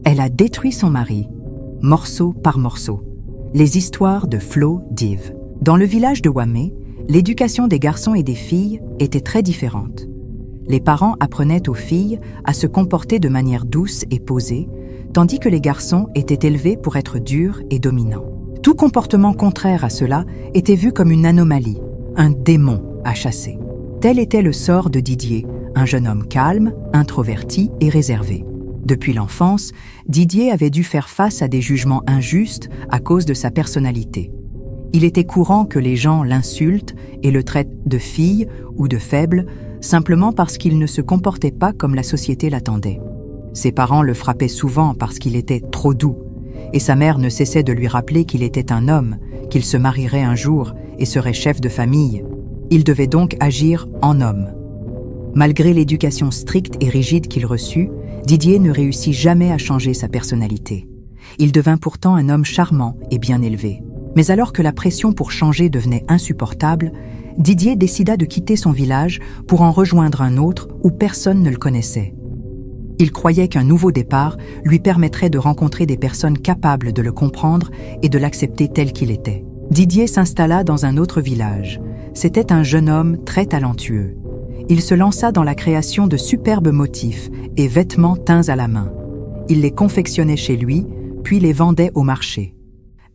Elle a détruit son mari, morceau par morceau. Les histoires de Flo Div. Dans le village de Wamé, l'éducation des garçons et des filles était très différente. Les parents apprenaient aux filles à se comporter de manière douce et posée, tandis que les garçons étaient élevés pour être durs et dominants. Tout comportement contraire à cela était vu comme une anomalie, un démon à chasser. Tel était le sort de Didier, un jeune homme calme, introverti et réservé. Depuis l'enfance, Didier avait dû faire face à des jugements injustes à cause de sa personnalité. Il était courant que les gens l'insultent et le traitent de fille ou de faible, simplement parce qu'il ne se comportait pas comme la société l'attendait. Ses parents le frappaient souvent parce qu'il était trop doux, et sa mère ne cessait de lui rappeler qu'il était un homme, qu'il se marierait un jour et serait chef de famille. Il devait donc agir en homme. Malgré l'éducation stricte et rigide qu'il reçut, Didier ne réussit jamais à changer sa personnalité. Il devint pourtant un homme charmant et bien élevé. Mais alors que la pression pour changer devenait insupportable, Didier décida de quitter son village pour en rejoindre un autre où personne ne le connaissait. Il croyait qu'un nouveau départ lui permettrait de rencontrer des personnes capables de le comprendre et de l'accepter tel qu'il était. Didier s'installa dans un autre village. C'était un jeune homme très talentueux. Il se lança dans la création de superbes motifs et vêtements teints à la main. Il les confectionnait chez lui, puis les vendait au marché.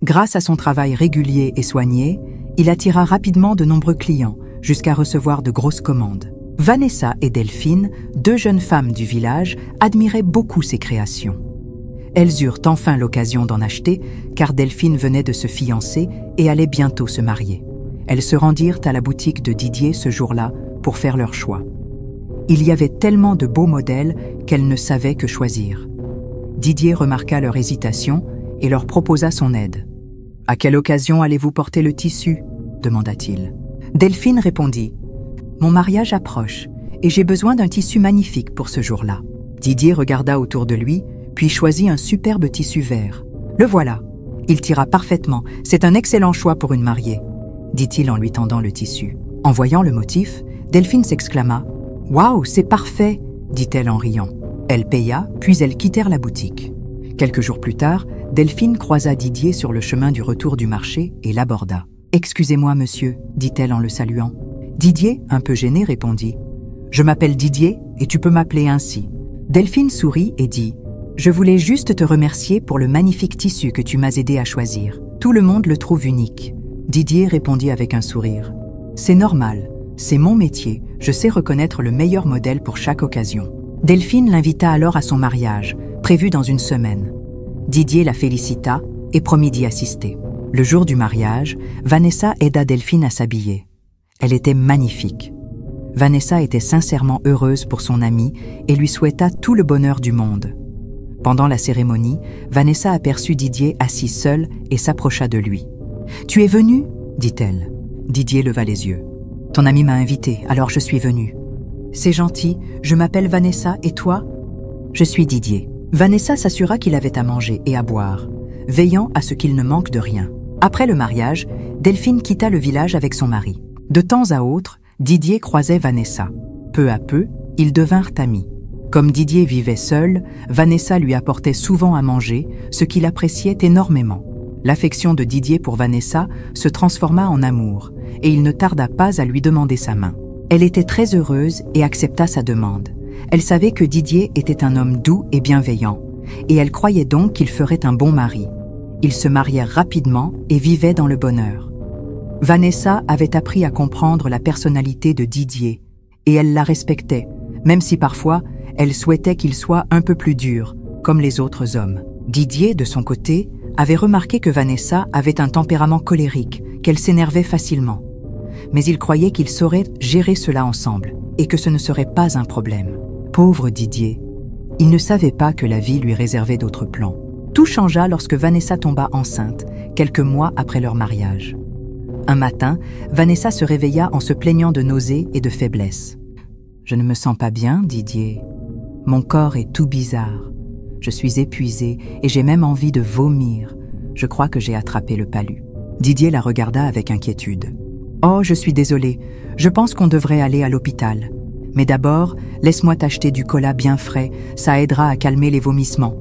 Grâce à son travail régulier et soigné, il attira rapidement de nombreux clients, jusqu'à recevoir de grosses commandes. Vanessa et Delphine, deux jeunes femmes du village, admiraient beaucoup ses créations. Elles eurent enfin l'occasion d'en acheter, car Delphine venait de se fiancer et allait bientôt se marier. Elles se rendirent à la boutique de Didier ce jour-là pour faire leur choix. Il y avait tellement de beaux modèles qu'elles ne savaient que choisir. Didier remarqua leur hésitation et leur proposa son aide. « À quelle occasion allez-vous porter le tissu ?» demanda-t-il. Delphine répondit « Mon mariage approche et j'ai besoin d'un tissu magnifique pour ce jour-là. » Didier regarda autour de lui, puis choisit un superbe tissu vert. « Le voilà, il t'ira parfaitement, c'est un excellent choix pour une mariée, » dit-il en lui tendant le tissu. En voyant le motif, Delphine s'exclama « Waouh, c'est parfait !» dit-elle en riant. Elle paya, puis elles quittèrent la boutique. Quelques jours plus tard, Delphine croisa Didier sur le chemin du retour du marché et l'aborda. « Excusez-moi, monsieur, » dit-elle en le saluant. Didier, un peu gêné, répondit « Je m'appelle Didier et tu peux m'appeler ainsi. » Delphine sourit et dit « Je voulais juste te remercier pour le magnifique tissu que tu m'as aidé à choisir. Tout le monde le trouve unique. » Didier répondit avec un sourire « C'est normal, c'est mon métier, je sais reconnaître le meilleur modèle pour chaque occasion. » Delphine l'invita alors à son mariage, prévu dans une semaine. Didier la félicita et promit d'y assister. Le jour du mariage, Vanessa aida Delphine à s'habiller. Elle était magnifique. Vanessa était sincèrement heureuse pour son amie et lui souhaita tout le bonheur du monde. Pendant la cérémonie, Vanessa aperçut Didier assis seul et s'approcha de lui. « Tu es venu ?» dit-elle. Didier leva les yeux. « Ton ami m'a invité, alors je suis venu. »« C'est gentil, je m'appelle Vanessa et toi ?»« Je suis Didier. » Vanessa s'assura qu'il avait à manger et à boire, veillant à ce qu'il ne manque de rien. Après le mariage, Delphine quitta le village avec son mari. De temps à autre, Didier croisait Vanessa. Peu à peu, ils devinrent amis. Comme Didier vivait seul, Vanessa lui apportait souvent à manger, ce qu'il appréciait énormément. L'affection de Didier pour Vanessa se transforma en amour, et il ne tarda pas à lui demander sa main. Elle était très heureuse et accepta sa demande. Elle savait que Didier était un homme doux et bienveillant, et elle croyait donc qu'il ferait un bon mari. Ils se marièrent rapidement et vivaient dans le bonheur. Vanessa avait appris à comprendre la personnalité de Didier, et elle la respectait, même si parfois elle souhaitait qu'il soit un peu plus dur, comme les autres hommes. Didier, de son côté, avait remarqué que Vanessa avait un tempérament colérique, qu'elle s'énervait facilement. Mais il croyait qu'ils sauraient gérer cela ensemble, et que ce ne serait pas un problème. Pauvre Didier, il ne savait pas que la vie lui réservait d'autres plans. Tout changea lorsque Vanessa tomba enceinte, quelques mois après leur mariage. Un matin, Vanessa se réveilla en se plaignant de nausées et de faiblesse. « Je ne me sens pas bien, Didier. Mon corps est tout bizarre. Je suis épuisée et j'ai même envie de vomir. Je crois que j'ai attrapé le palu. » Didier la regarda avec inquiétude. « Oh, je suis désolée. Je pense qu'on devrait aller à l'hôpital. Mais d'abord, laisse-moi t'acheter du cola bien frais, ça aidera à calmer les vomissements. »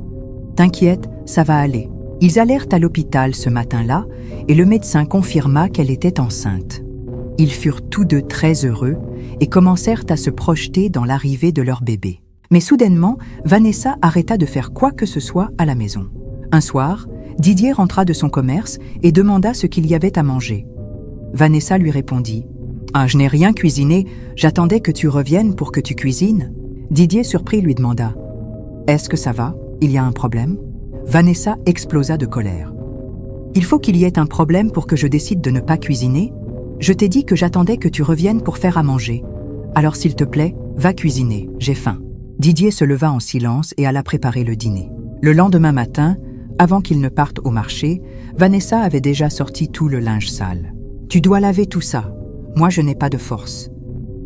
T'inquiète, ça va aller. Ils allèrent à l'hôpital ce matin-là et le médecin confirma qu'elle était enceinte. Ils furent tous deux très heureux et commencèrent à se projeter dans l'arrivée de leur bébé. Mais soudainement, Vanessa arrêta de faire quoi que ce soit à la maison. Un soir, Didier rentra de son commerce et demanda ce qu'il y avait à manger. Vanessa lui répondit « Ah, je n'ai rien cuisiné, j'attendais que tu reviennes pour que tu cuisines. » Didier, surpris, lui demanda « Est-ce que ça va? Il y a un problème ?» Vanessa explosa de colère. « Il faut qu'il y ait un problème pour que je décide de ne pas cuisiner? Je t'ai dit que j'attendais que tu reviennes pour faire à manger. Alors s'il te plaît, va cuisiner, j'ai faim. » Didier se leva en silence et alla préparer le dîner. Le lendemain matin, avant qu'ils ne partent au marché, Vanessa avait déjà sorti tout le linge sale. « Tu dois laver tout ça. Moi, je n'ai pas de force. »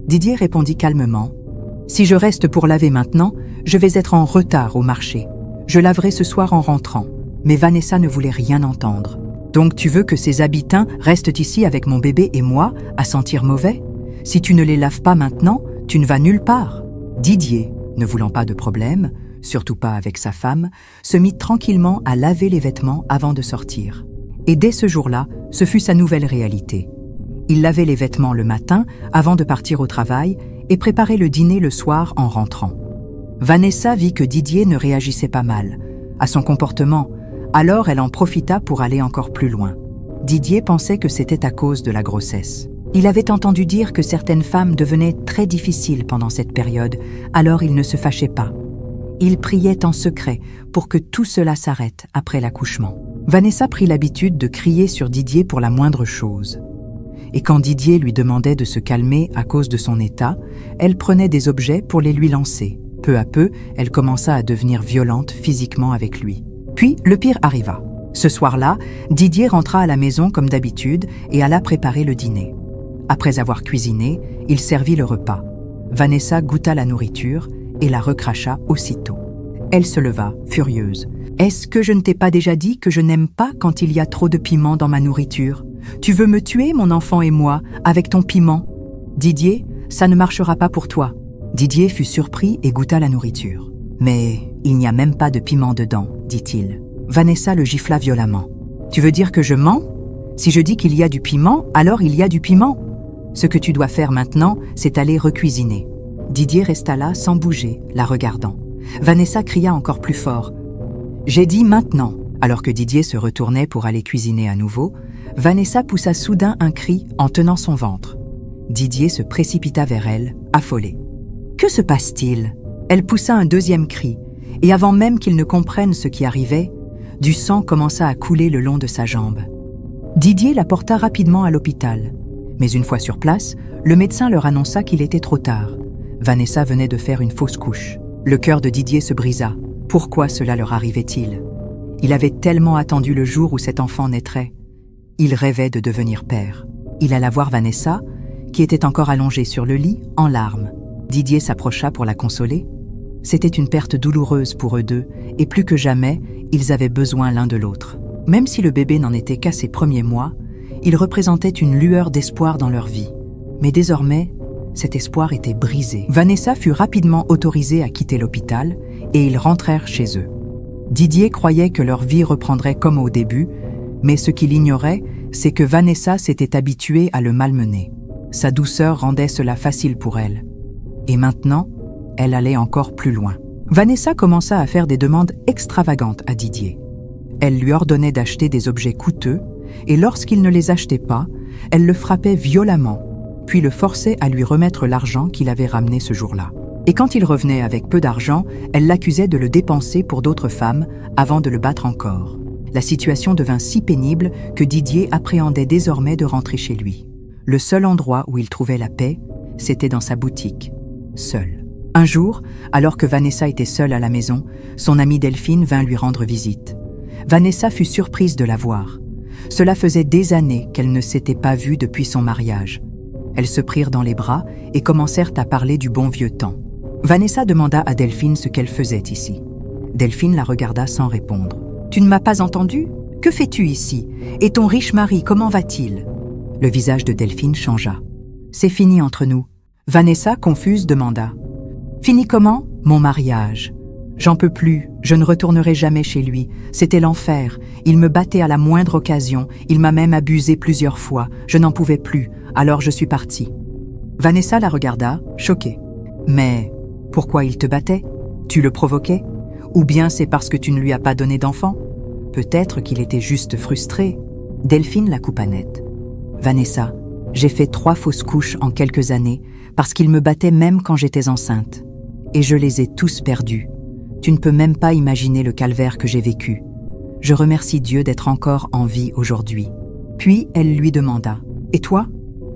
Didier répondit calmement. « Si je reste pour laver maintenant, je vais être en retard au marché. Je laverai ce soir en rentrant. » Mais Vanessa ne voulait rien entendre. « Donc tu veux que ces habitants restent ici avec mon bébé et moi, à sentir mauvais? Si tu ne les laves pas maintenant, tu ne vas nulle part. » Didier, ne voulant pas de problème, surtout pas avec sa femme, se mit tranquillement à laver les vêtements avant de sortir. Et dès ce jour-là, ce fut sa nouvelle réalité. Il lavait les vêtements le matin avant de partir au travail et préparait le dîner le soir en rentrant. Vanessa vit que Didier ne réagissait pas mal à son comportement, alors elle en profita pour aller encore plus loin. Didier pensait que c'était à cause de la grossesse. Il avait entendu dire que certaines femmes devenaient très difficiles pendant cette période, alors il ne se fâchait pas. Il priait en secret pour que tout cela s'arrête après l'accouchement. Vanessa prit l'habitude de crier sur Didier pour la moindre chose. Et quand Didier lui demandait de se calmer à cause de son état, elle prenait des objets pour les lui lancer. Peu à peu, elle commença à devenir violente physiquement avec lui. Puis, le pire arriva. Ce soir-là, Didier rentra à la maison comme d'habitude et alla préparer le dîner. Après avoir cuisiné, il servit le repas. Vanessa goûta la nourriture et la recracha aussitôt. Elle se leva, furieuse. « Est-ce que je ne t'ai pas déjà dit que je n'aime pas quand il y a trop de piment dans ma nourriture? Tu veux me tuer, mon enfant et moi, avec ton piment? Didier, ça ne marchera pas pour toi. » Didier fut surpris et goûta la nourriture. « Mais il n'y a même pas de piment dedans, dit-il. » Vanessa le gifla violemment. « Tu veux dire que je mens? Si je dis qu'il y a du piment, alors il y a du piment. Ce que tu dois faire maintenant, c'est aller recuisiner. » Didier resta là sans bouger, la regardant. Vanessa cria encore plus fort. « J'ai dit maintenant !» Alors que Didier se retournait pour aller cuisiner à nouveau, Vanessa poussa soudain un cri en tenant son ventre. Didier se précipita vers elle, affolé. « Que se passe-t-il » Elle poussa un deuxième cri, et avant même qu'il ne comprenne ce qui arrivait, du sang commença à couler le long de sa jambe. Didier la porta rapidement à l'hôpital. Mais une fois sur place, le médecin leur annonça qu'il était trop tard. Vanessa venait de faire une fausse couche. Le cœur de Didier se brisa. Pourquoi cela leur arrivait-il? Il avait tellement attendu le jour où cet enfant naîtrait. Il rêvait de devenir père. Il alla voir Vanessa, qui était encore allongée sur le lit, en larmes. Didier s'approcha pour la consoler. C'était une perte douloureuse pour eux deux, et plus que jamais, ils avaient besoin l'un de l'autre. Même si le bébé n'en était qu'à ses premiers mois, il représentait une lueur d'espoir dans leur vie. Mais désormais, cet espoir était brisé. Vanessa fut rapidement autorisée à quitter l'hôpital, et ils rentrèrent chez eux. Didier croyait que leur vie reprendrait comme au début, mais ce qu'il ignorait, c'est que Vanessa s'était habituée à le malmener. Sa douceur rendait cela facile pour elle. Et maintenant, elle allait encore plus loin. Vanessa commença à faire des demandes extravagantes à Didier. Elle lui ordonnait d'acheter des objets coûteux, et lorsqu'il ne les achetait pas, elle le frappait violemment, puis le forçait à lui remettre l'argent qu'il avait ramené ce jour-là. Et quand il revenait avec peu d'argent, elle l'accusait de le dépenser pour d'autres femmes avant de le battre encore. La situation devint si pénible que Didier appréhendait désormais de rentrer chez lui. Le seul endroit où il trouvait la paix, c'était dans sa boutique, seul. Un jour, alors que Vanessa était seule à la maison, son amie Delphine vint lui rendre visite. Vanessa fut surprise de la voir. Cela faisait des années qu'elle ne s'était pas vue depuis son mariage. Elles se prirent dans les bras et commencèrent à parler du bon vieux temps. Vanessa demanda à Delphine ce qu'elle faisait ici. Delphine la regarda sans répondre. « Tu ne m'as pas entendu? Que fais-tu ici? Et ton riche mari, comment va-t-il » Le visage de Delphine changea. « C'est fini entre nous. » Vanessa, confuse, demanda. « Fini comment? Mon mariage. J'en peux plus, je ne retournerai jamais chez lui. C'était l'enfer. Il me battait à la moindre occasion, il m'a même abusé plusieurs fois. Je n'en pouvais plus, alors je suis partie. Vanessa la regarda, choquée. Mais pourquoi il te battait? Tu le provoquais? Ou bien c'est parce que tu ne lui as pas donné d'enfant? Peut-être qu'il était juste frustré. Delphine la coupa net. Vanessa, j'ai fait 3 fausses couches en quelques années parce qu'il me battait même quand j'étais enceinte. Et je les ai tous perdus. Tu ne peux même pas imaginer le calvaire que j'ai vécu. Je remercie Dieu d'être encore en vie aujourd'hui. Puis elle lui demanda « Et toi?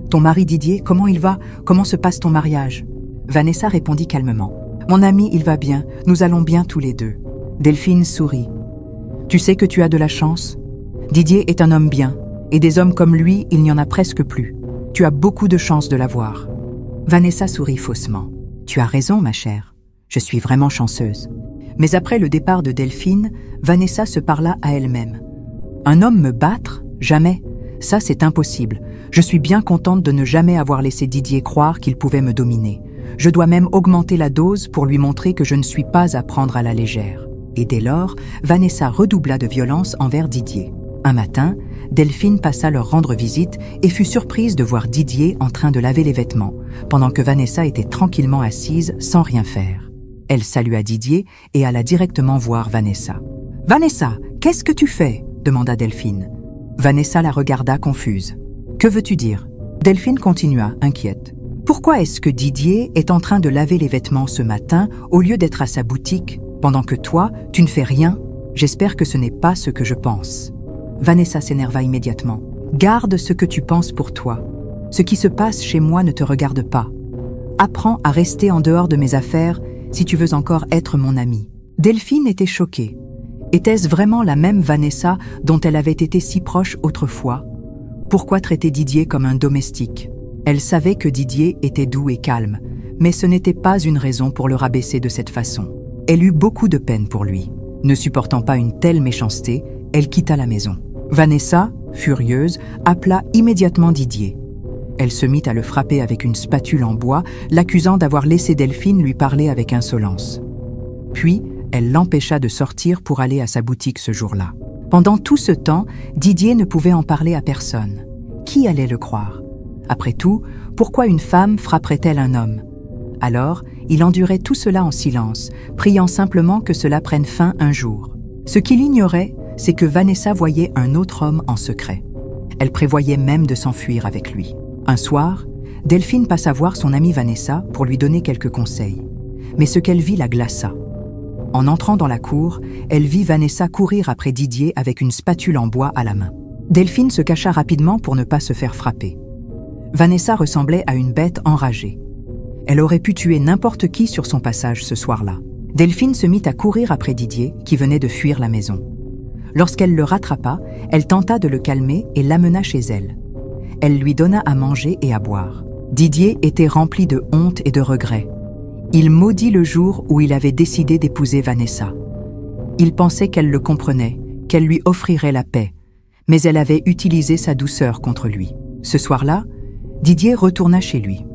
Ton mari Didier, comment il va? Comment se passe ton mariage ?» Vanessa répondit calmement « Mon ami, il va bien, nous allons bien tous les deux. » Delphine sourit. « Tu sais que tu as de la chance? Didier est un homme bien, et des hommes comme lui, il n'y en a presque plus. Tu as beaucoup de chance de l'avoir. » Vanessa sourit faussement. « Tu as raison, ma chère. Je suis vraiment chanceuse. » Mais après le départ de Delphine, Vanessa se parla à elle-même. « Un homme me battre? Jamais. Ça, c'est impossible. Je suis bien contente de ne jamais avoir laissé Didier croire qu'il pouvait me dominer. Je dois même augmenter la dose pour lui montrer que je ne suis pas à prendre à la légère. » Et dès lors, Vanessa redoubla de violence envers Didier. Un matin, Delphine passa leur rendre visite et fut surprise de voir Didier en train de laver les vêtements, pendant que Vanessa était tranquillement assise sans rien faire. Elle salua Didier et alla directement voir Vanessa. « Vanessa, qu'est-ce que tu fais ?» demanda Delphine. Vanessa la regarda confuse. « Que veux-tu dire ?» Delphine continua, inquiète. « Pourquoi est-ce que Didier est en train de laver les vêtements ce matin au lieu d'être à sa boutique, pendant que toi, tu ne fais rien? J'espère que ce n'est pas ce que je pense. » Vanessa s'énerva immédiatement. « Garde ce que tu penses pour toi. Ce qui se passe chez moi ne te regarde pas. Apprends à rester en dehors de mes affaires si tu veux encore être mon amie. » Delphine était choquée. Était-ce vraiment la même Vanessa dont elle avait été si proche autrefois? Pourquoi traiter Didier comme un domestique? Elle savait que Didier était doux et calme, mais ce n'était pas une raison pour le rabaisser de cette façon. Elle eut beaucoup de peine pour lui. Ne supportant pas une telle méchanceté, elle quitta la maison. Vanessa, furieuse, appela immédiatement Didier. Elle se mit à le frapper avec une spatule en bois, l'accusant d'avoir laissé Delphine lui parler avec insolence. Puis, elle l'empêcha de sortir pour aller à sa boutique ce jour-là. Pendant tout ce temps, Didier ne pouvait en parler à personne. Qui allait le croire? Après tout, pourquoi une femme frapperait-elle un homme? Alors, il endurait tout cela en silence, priant simplement que cela prenne fin un jour. Ce qu'il ignorait, c'est que Vanessa voyait un autre homme en secret. Elle prévoyait même de s'enfuir avec lui. Un soir, Delphine passa voir son amie Vanessa pour lui donner quelques conseils. Mais ce qu'elle vit la glaça. En entrant dans la cour, elle vit Vanessa courir après Didier avec une spatule en bois à la main. Delphine se cacha rapidement pour ne pas se faire frapper. Vanessa ressemblait à une bête enragée. Elle aurait pu tuer n'importe qui sur son passage ce soir-là. Delphine se mit à courir après Didier, qui venait de fuir la maison. Lorsqu'elle le rattrapa, elle tenta de le calmer et l'amena chez elle. Elle lui donna à manger et à boire. Didier était rempli de honte et de regret. Il maudit le jour où il avait décidé d'épouser Vanessa. Il pensait qu'elle le comprenait, qu'elle lui offrirait la paix, mais elle avait utilisé sa douceur contre lui. Ce soir-là, Didier retourna chez lui.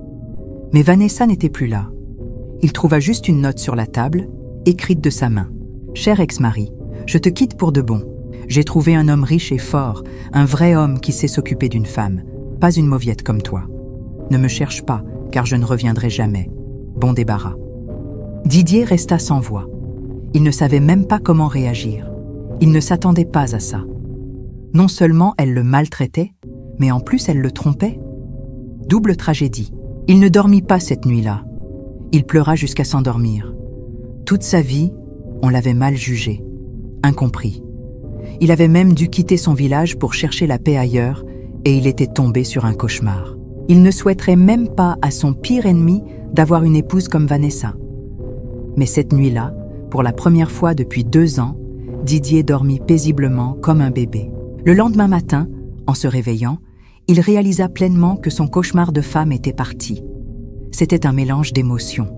Mais Vanessa n'était plus là. Il trouva juste une note sur la table, écrite de sa main. « Cher ex-mari, je te quitte pour de bon. J'ai trouvé un homme riche et fort, un vrai homme qui sait s'occuper d'une femme, pas une mauviette comme toi. Ne me cherche pas, car je ne reviendrai jamais. Bon débarras. » Didier resta sans voix. Il ne savait même pas comment réagir. Il ne s'attendait pas à ça. Non seulement elle le maltraitait, mais en plus elle le trompait. Double tragédie. Il ne dormit pas cette nuit-là. Il pleura jusqu'à s'endormir. Toute sa vie, on l'avait mal jugé, incompris. Il avait même dû quitter son village pour chercher la paix ailleurs, et il était tombé sur un cauchemar. Il ne souhaiterait même pas à son pire ennemi d'avoir une épouse comme Vanessa. Mais cette nuit-là, pour la première fois depuis 2 ans, Didier dormit paisiblement comme un bébé. Le lendemain matin, en se réveillant, il réalisa pleinement que son cauchemar de femme était parti. C'était un mélange d'émotions.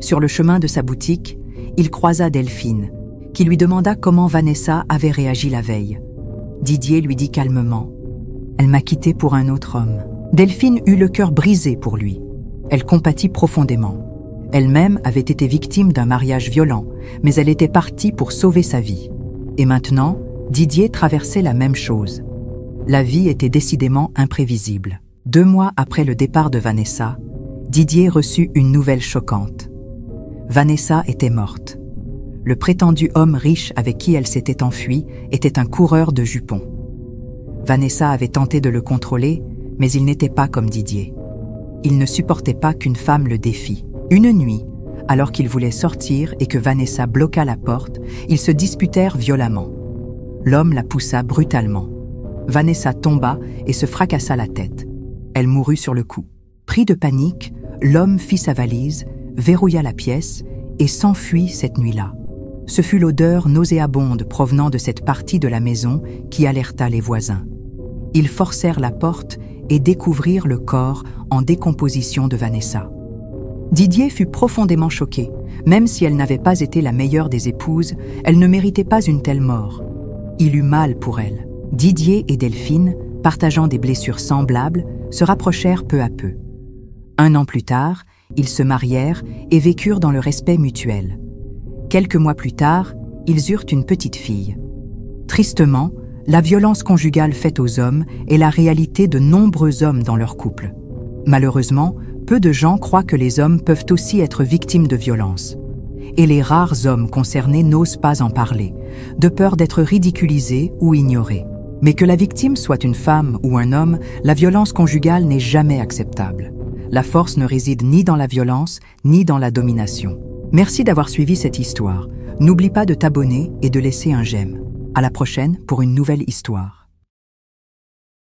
Sur le chemin de sa boutique, il croisa Delphine, qui lui demanda comment Vanessa avait réagi la veille. Didier lui dit calmement « Elle m'a quitté pour un autre homme ». Delphine eut le cœur brisé pour lui. Elle compatit profondément. Elle-même avait été victime d'un mariage violent, mais elle était partie pour sauver sa vie. Et maintenant, Didier traversait la même chose. La vie était décidément imprévisible. 2 mois après le départ de Vanessa, Didier reçut une nouvelle choquante. Vanessa était morte. Le prétendu homme riche avec qui elle s'était enfuie était un coureur de jupons. Vanessa avait tenté de le contrôler, mais il n'était pas comme Didier. Il ne supportait pas qu'une femme le défie. Une nuit, alors qu'il voulait sortir et que Vanessa bloqua la porte, ils se disputèrent violemment. L'homme la poussa brutalement. Vanessa tomba et se fracassa la tête. Elle mourut sur le coup. Pris de panique, l'homme fit sa valise, verrouilla la pièce et s'enfuit cette nuit-là. Ce fut l'odeur nauséabonde provenant de cette partie de la maison qui alerta les voisins. Ils forcèrent la porte et découvrirent le corps en décomposition de Vanessa. Didier fut profondément choqué. Même si elle n'avait pas été la meilleure des épouses, elle ne méritait pas une telle mort. Il eut mal pour elle. Didier et Delphine, partageant des blessures semblables, se rapprochèrent peu à peu. 1 an plus tard, ils se marièrent et vécurent dans le respect mutuel. Quelques mois plus tard, ils eurent une petite fille. Tristement, la violence conjugale faite aux hommes est la réalité de nombreux hommes dans leur couple. Malheureusement, peu de gens croient que les hommes peuvent aussi être victimes de violences. Et les rares hommes concernés n'osent pas en parler, de peur d'être ridiculisés ou ignorés. Mais que la victime soit une femme ou un homme, la violence conjugale n'est jamais acceptable. La force ne réside ni dans la violence, ni dans la domination. Merci d'avoir suivi cette histoire. N'oublie pas de t'abonner et de laisser un j'aime. À la prochaine pour une nouvelle histoire.